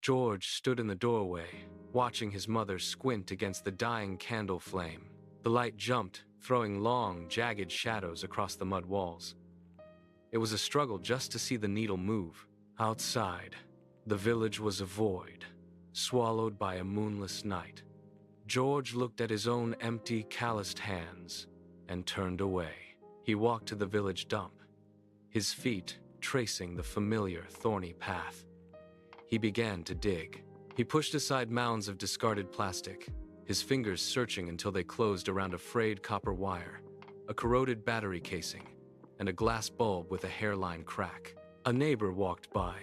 George stood in the doorway, watching his mother squint against the dying candle flame. The light jumped, throwing long, jagged shadows across the mud walls. It was a struggle just to see the needle move. Outside, the village was a void, swallowed by a moonless night. George looked at his own empty, calloused hands and turned away. He walked to the village dump, his feet tracing the familiar, thorny path. He began to dig. He pushed aside mounds of discarded plastic, his fingers searching until they closed around a frayed copper wire, a corroded battery casing, and a glass bulb with a hairline crack. A neighbor walked by,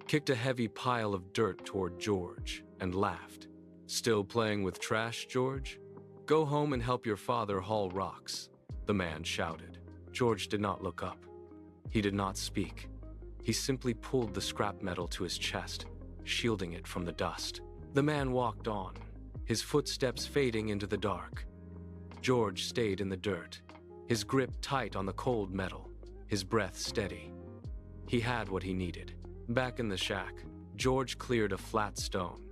kicked a heavy pile of dirt toward George, and laughed. "Still playing with trash, George? Go home and help your father haul rocks," the man shouted. George did not look up. He did not speak. He simply pulled the scrap metal to his chest, shielding it from the dust. The man walked on, his footsteps fading into the dark. George stayed in the dirt, his grip tight on the cold metal, his breath steady. He had what he needed. Back in the shack, George cleared a flat stone.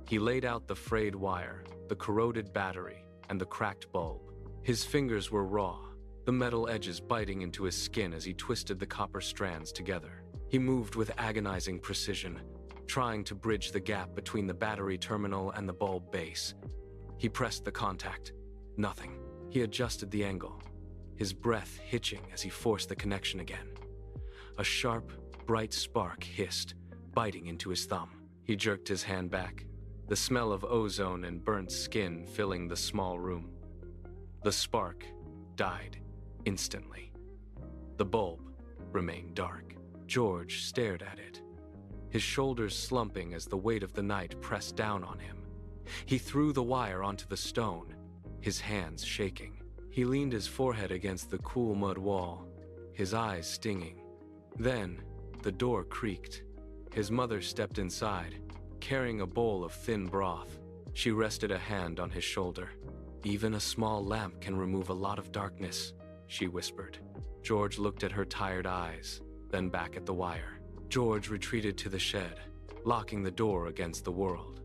He laid out the frayed wire, the corroded battery, and the cracked bulb. His fingers were raw, the metal edges biting into his skin as he twisted the copper strands together. He moved with agonizing precision, trying to bridge the gap between the battery terminal and the bulb base. He pressed the contact. Nothing. He adjusted the angle, his breath hitching as he forced the connection again. A sharp, bright spark hissed, biting into his thumb. He jerked his hand back, the smell of ozone and burnt skin filling the small room. The spark died instantly. The bulb remained dark. George stared at it, his shoulders slumping as the weight of the night pressed down on him. He threw the wire onto the stone, his hands shaking. He leaned his forehead against the cool mud wall, his eyes stinging. Then, the door creaked. His mother stepped inside, carrying a bowl of thin broth. She rested a hand on his shoulder. "Even a small lamp can remove a lot of darkness," she whispered. George looked at her tired eyes, then back at the wire. George retreated to the shed, locking the door against the world.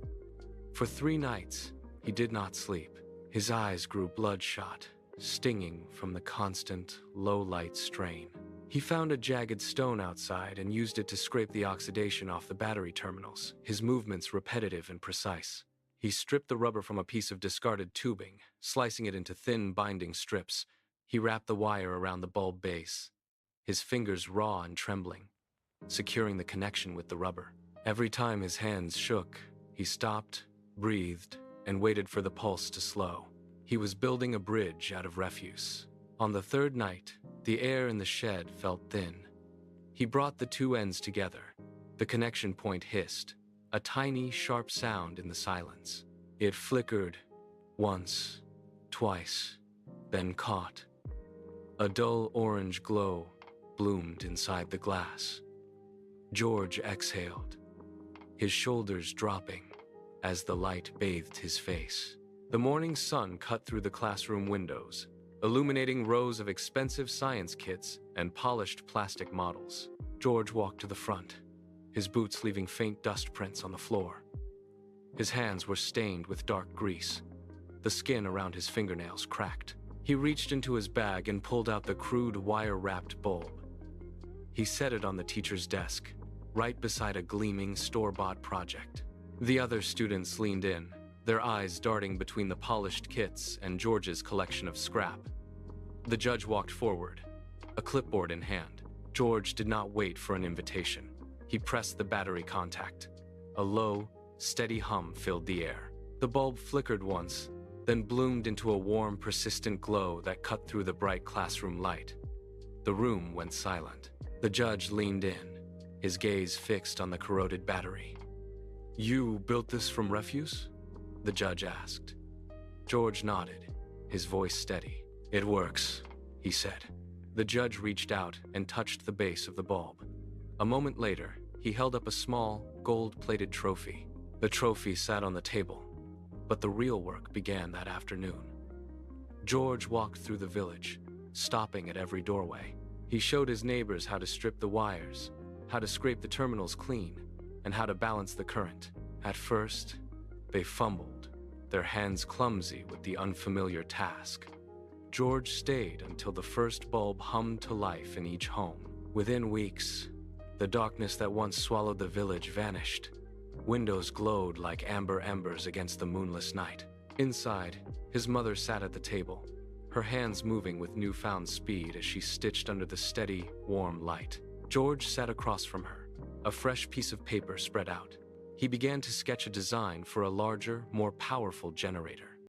For 3 nights, he did not sleep. His eyes grew bloodshot, stinging from the constant, low-light strain. He found a jagged stone outside and used it to scrape the oxidation off the battery terminals, his movements repetitive and precise. He stripped the rubber from a piece of discarded tubing, slicing it into thin binding strips. He wrapped the wire around the bulb base, his fingers raw and trembling, securing the connection with the rubber. Every time his hands shook, he stopped, breathed, and waited for the pulse to slow. He was building a bridge out of refuse. On the 3rd night, the air in the shed felt thin. He brought the 2 ends together. The connection point hissed, a tiny, sharp sound in the silence. It flickered once, twice, then caught. A dull orange glow bloomed inside the glass. George exhaled, his shoulders dropping as the light bathed his face. The morning sun cut through the classroom windows, illuminating rows of expensive science kits and polished plastic models. George walked to the front, his boots leaving faint dust prints on the floor. His hands were stained with dark grease, the skin around his fingernails cracked. He reached into his bag and pulled out the crude wire-wrapped bulb. He set it on the teacher's desk, right beside a gleaming store-bought project. The other students leaned in, their eyes darting between the polished kits and George's collection of scrap. The judge walked forward, a clipboard in hand. George did not wait for an invitation. He pressed the battery contact. A low, steady hum filled the air. The bulb flickered once, then bloomed into a warm, persistent glow that cut through the bright classroom light. The room went silent. The judge leaned in, his gaze fixed on the corroded battery. "You built this from refuse?" the judge asked. George nodded, his voice steady. "It works," he said. The judge reached out and touched the base of the bulb. A moment later, he held up a small, gold-plated trophy. The trophy sat on the table, but the real work began that afternoon. George walked through the village, stopping at every doorway. He showed his neighbors how to strip the wires, how to scrape the terminals clean, and how to balance the current. At first, they fumbled, their hands clumsy with the unfamiliar task. George stayed until the first bulb hummed to life in each home. Within weeks, the darkness that once swallowed the village vanished. Windows glowed like amber embers against the moonless night. Inside, his mother sat at the table, her hands moving with newfound speed as she stitched under the steady, warm light. George sat across from her, a fresh piece of paper spread out. He began to sketch a design for a larger, more powerful generator.